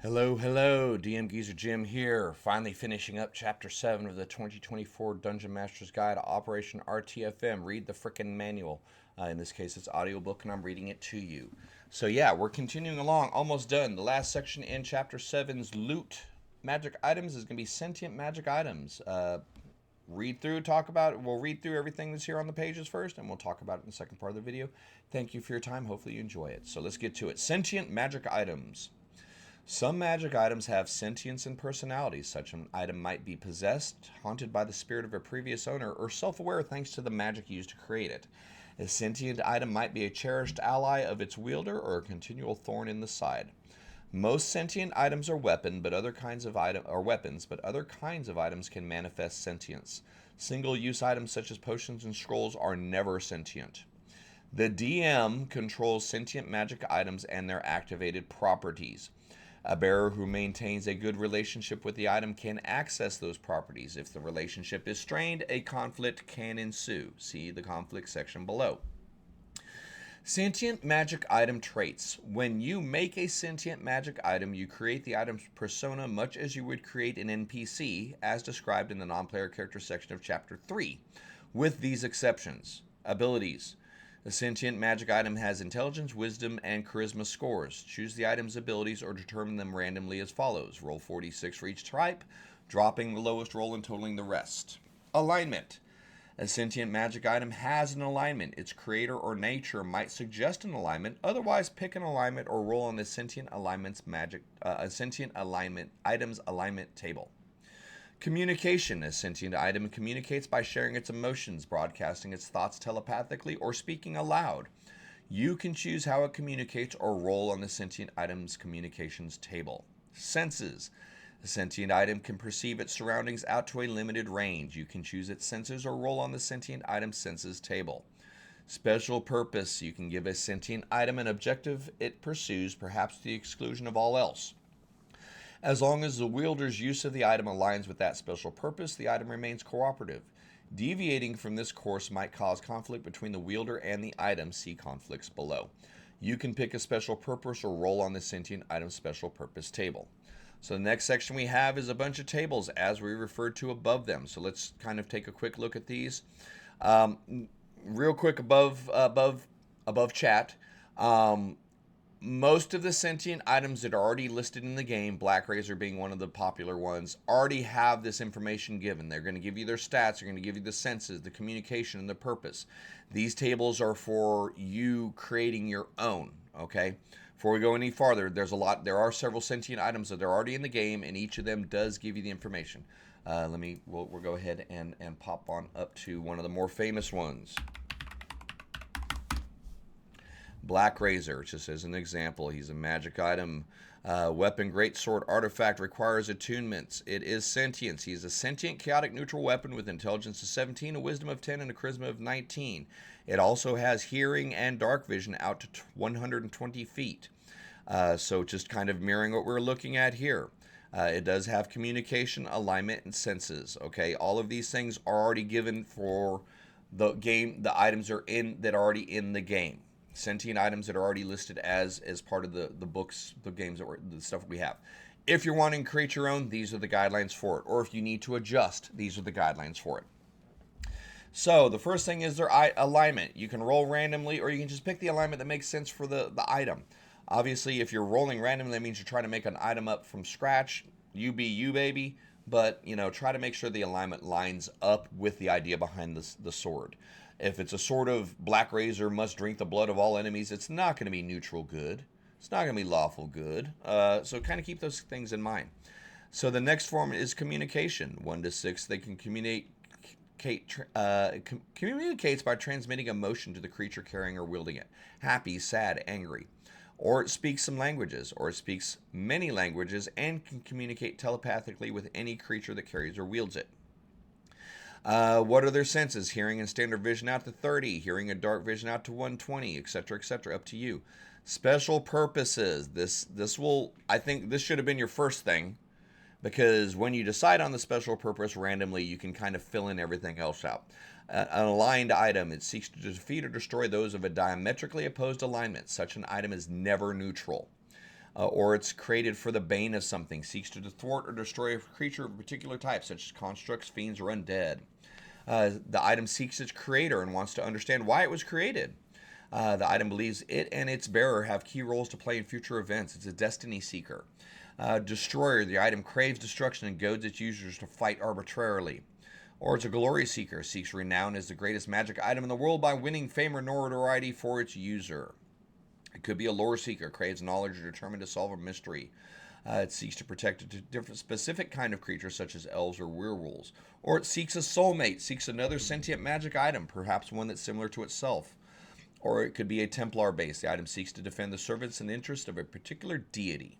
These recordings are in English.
Hello, hello, DM Geezer Jim here. Finally finishing up Chapter 7 of the 2024 Dungeon Master's Guide to Operation RTFM. Read the frickin' manual. In this case, it's audiobook, and I'm reading it to you. So, yeah, we're continuing along, almost done. The last section in Chapter 7's loot magic items is going to be sentient magic items. Read through, talk about it. We'll read through everything that's here on the pages first, and we'll talk about it in the second part of the video. Thank you for your time. Hopefully, you enjoy it. So, let's get to it. Sentient magic items. Some magic items have sentience and personality. Such an item might be possessed, haunted by the spirit of a previous owner, or self-aware thanks to the magic used to create it. A sentient item might be a cherished ally of its wielder or a continual thorn in the side. Most sentient items are weapons, but other kinds of items can manifest sentience. Single-use items such as potions and scrolls are never sentient. The DM controls sentient magic items and their activated properties. A bearer who maintains a good relationship with the item can access those properties. If the relationship is strained, a conflict can ensue. See the conflict section below. Sentient magic item traits. When you make a sentient magic item, you create the item's persona much as you would create an NPC, as described in the non-player character section of Chapter 3, with these exceptions. Abilities. The sentient magic item has intelligence, wisdom, and charisma scores. Choose the item's abilities or determine them randomly as follows. Roll 46 for each type, dropping the lowest roll and totaling the rest. Alignment. A sentient magic item has an alignment. Its creator or nature might suggest an alignment. Otherwise, pick an alignment or roll on the sentient item's alignment table. Communication. A sentient item communicates by sharing its emotions, broadcasting its thoughts telepathically, or speaking aloud. You can choose how it communicates or roll on the sentient item's communications table. Senses. A sentient item can perceive its surroundings out to a limited range. You can choose its senses or roll on the sentient item's senses table. Special purpose. You can give a sentient item an objective it pursues, perhaps to the exclusion of all else. As long as the wielder's use of the item aligns with that special purpose, the item remains cooperative. Deviating from this course might cause conflict between the wielder and the item. See conflicts below. You can pick a special purpose or roll on the sentient item special purpose table. So the next section we have is a bunch of tables as we referred to above them. So let's kind of take a quick look at these. Real quick above chat. Most of the sentient items that are already listed in the game, Black Razor being one of the popular ones, already have this information given. They're going to give you their stats, they're going to give you the senses, the communication, and the purpose. These tables are for you creating your own, okay? Before we go any farther, there are several sentient items that are already in the game, and each of them does give you the information. We'll go ahead and pop on up to one of the more famous ones. Black Razor, just as an example, he's a magic item. Weapon, greatsword, artifact, requires attunements. It is sentience. He's a sentient, chaotic, neutral weapon with intelligence of 17, a wisdom of 10, and a charisma of 19. It also has hearing and dark vision out to 120 feet. So just kind of mirroring what we're looking at here. It does have communication, alignment, and senses. Okay, all of these things are already given for the game. The items are already in the game. Sentient items that are already listed as part of the books, the games, the stuff that we have. If you're wanting to create your own, these are the guidelines for it. Or if you need to adjust, these are the guidelines for it. So the first thing is their alignment. You can roll randomly, or you can just pick the alignment that makes sense for the item. Obviously, if you're rolling randomly, that means you're trying to make an item up from scratch. You be you, baby. But, try to make sure the alignment lines up with the idea behind the sword. If it's a sword of Black Razor must drink the blood of all enemies, it's not going to be neutral good. It's not going to be lawful good. So kind of keep those things in mind. So the next form is communication. 1 to 6, they can communicates by transmitting emotion to the creature carrying or wielding it. Happy, sad, angry. Or it speaks some languages, or it speaks many languages and can communicate telepathically with any creature that carries or wields it. What are their senses? Hearing and standard vision out to 30, hearing and dark vision out to 120, etc., etc., up to you. Special purposes. I think this should have been your first thing, because when you decide on the special purpose randomly, you can kind of fill in everything else out. An aligned item, it seeks to defeat or destroy those of a diametrically opposed alignment. Such an item is never neutral. or it's created for the bane of something, seeks to thwart or destroy a creature of a particular type, such as constructs, fiends, or undead. The item seeks its creator and wants to understand why it was created. The item believes it and its bearer have key roles to play in future events. It's a destiny seeker. Destroyer, the item craves destruction and goads its users to fight arbitrarily. Or it's a glory seeker, seeks renown as the greatest magic item in the world by winning fame or notoriety for its user. It could be a lore seeker, craves knowledge or determined to solve a mystery. It seeks to protect a different specific kind of creature, such as elves or werewolves. Or it seeks a soulmate, seeks another sentient magic item, perhaps one that's similar to itself. Or it could be a Templar base. The item seeks to defend the servants and interest of a particular deity.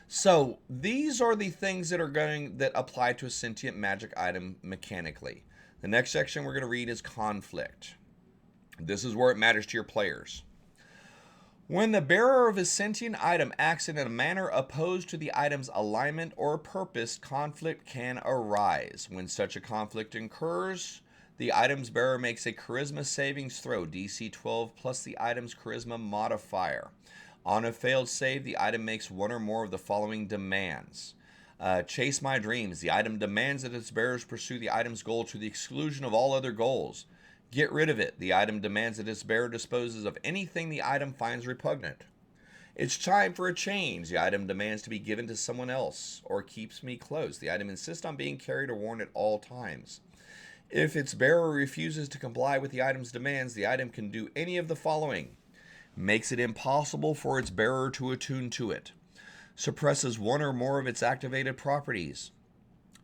So these are the things that apply to a sentient magic item mechanically. The next section we're going to read is conflict. This is where it matters to your players. When the bearer of a sentient item acts in a manner opposed to the item's alignment or purpose, conflict can arise. When such a conflict occurs, the item's bearer makes a charisma savings throw, DC 12 plus the item's charisma modifier. On a failed save, the item makes one or more of the following demands. Chase my dreams. The item demands that its bearers pursue the item's goal to the exclusion of all other goals. Get rid of it. The item demands that its bearer disposes of anything the item finds repugnant. It's time for a change. The item demands to be given to someone else, or keeps me close. The item insists on being carried or worn at all times. If its bearer refuses to comply with the item's demands, the item can do any of the following. Makes it impossible for its bearer to attune to it. Suppresses one or more of its activated properties.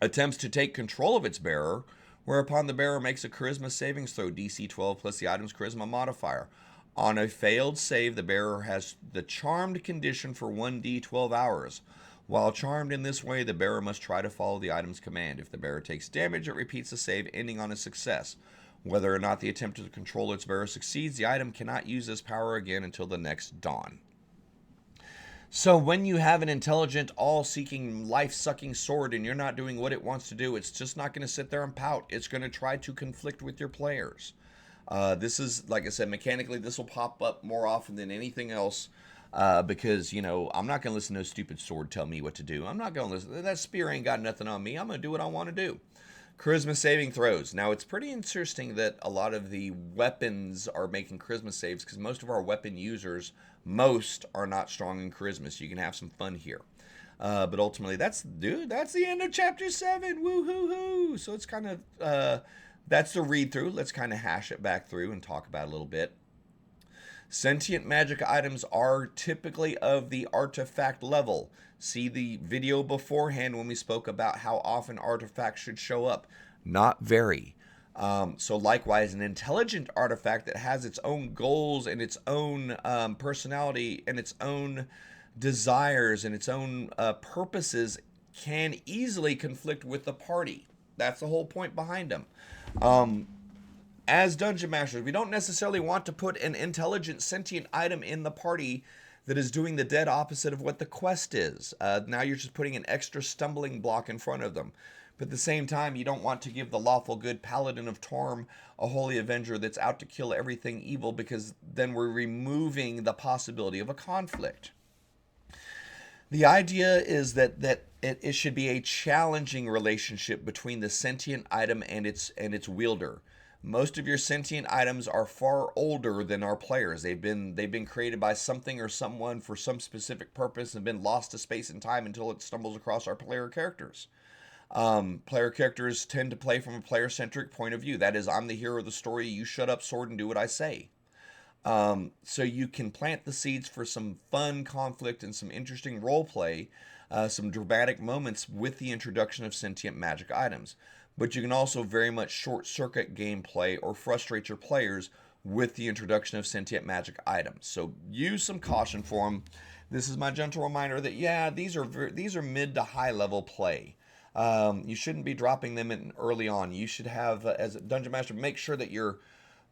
Attempts to take control of its bearer, whereupon the bearer makes a charisma savings throw, DC 12 plus the item's charisma modifier. On a failed save, the bearer has the charmed condition for 1d12 hours. While charmed in this way, the bearer must try to follow the item's command. If the bearer takes damage, it repeats the save, ending on a success. Whether or not the attempt to control its bearer succeeds, the item cannot use this power again until the next dawn. So when you have an intelligent, all-seeking, life-sucking sword and you're not doing what it wants to do, it's just not going to sit there and pout. It's going to try to conflict with your players. This is, like I said, mechanically, this will pop up more often than anything else because, I'm not going to listen to a stupid sword tell me what to do. I'm not going to listen. That spear ain't got nothing on me. I'm going to do what I want to do. Charisma saving throws. Now, it's pretty interesting that a lot of the weapons are making charisma saves because most of our weapon users, most are not strong in charisma, so you can have some fun here. But ultimately, that's the end of Chapter 7. Woo-hoo-hoo! So it's kind of, that's the read-through. Let's kind of hash it back through and talk about it a little bit. Sentient magic items are typically of the artifact level. See the video beforehand when we spoke about how often artifacts should show up. Not very. So likewise, an intelligent artifact that has its own goals and its own personality and its own desires and its own purposes can easily conflict with the party. That's the whole point behind them. As Dungeon Masters, we don't necessarily want to put an intelligent sentient item in the party that is doing the dead opposite of what the quest is. Now you're just putting an extra stumbling block in front of them. But at the same time, you don't want to give the lawful good Paladin of Torm a holy avenger that's out to kill everything evil, because then we're removing the possibility of a conflict. The idea is that it should be a challenging relationship between the sentient item and its wielder. Most of your sentient items are far older than our players. They've been created by something or someone for some specific purpose and been lost to space and time until it stumbles across our player characters. Player characters tend to play from a player-centric point of view. That is, I'm the hero of the story, you shut up, sword, and do what I say. So you can plant the seeds for some fun conflict and some interesting role play, some dramatic moments with the introduction of sentient magic items. But you can also very much short-circuit gameplay or frustrate your players with the introduction of sentient magic items. So use some caution for them. This is my gentle reminder that, these are mid to high-level play. You shouldn't be dropping them in early on. You should have, as a Dungeon Master, make sure that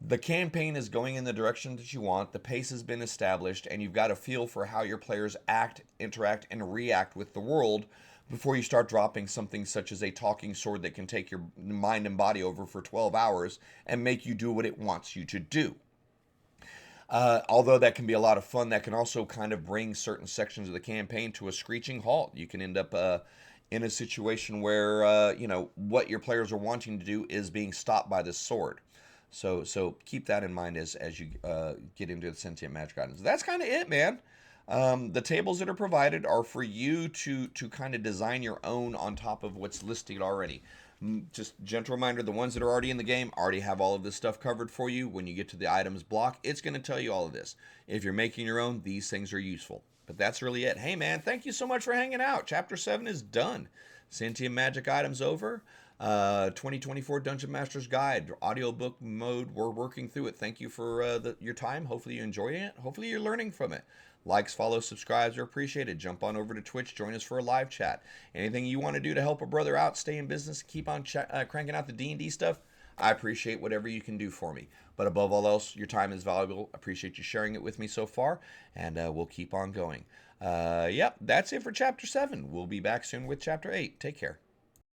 the campaign is going in the direction that you want, the pace has been established, and you've got a feel for how your players act, interact, and react with the world before you start dropping something such as a talking sword that can take your mind and body over for 12 hours and make you do what it wants you to do. Although that can be a lot of fun, that can also kind of bring certain sections of the campaign to a screeching halt. You can end up in a situation where what your players are wanting to do is being stopped by this sword. So keep that in mind as you get into the sentient magic items. That's kind of it, man. The tables that are provided are for you to kind of design your own on top of what's listed already. Just gentle reminder, the ones that are already in the game already have all of this stuff covered for you. When you get to the items block, it's going to tell you all of this. If you're making your own, these things are useful. But that's really it. Hey man, thank you so much for hanging out. Chapter 7 is done. Sentient Magic items over. 2024 Dungeon Master's Guide, audiobook mode. We're working through it. Thank you for your time. Hopefully you enjoy it. Hopefully you're learning from it. Likes, follows, subscribes are appreciated. Jump on over to Twitch. Join us for a live chat. Anything you want to do to help a brother out, stay in business, keep on cranking out the D&D stuff, I appreciate whatever you can do for me. But above all else, your time is valuable. Appreciate you sharing it with me so far, and we'll keep on going. Yep, that's it for Chapter 7. We'll be back soon with Chapter 8. Take care.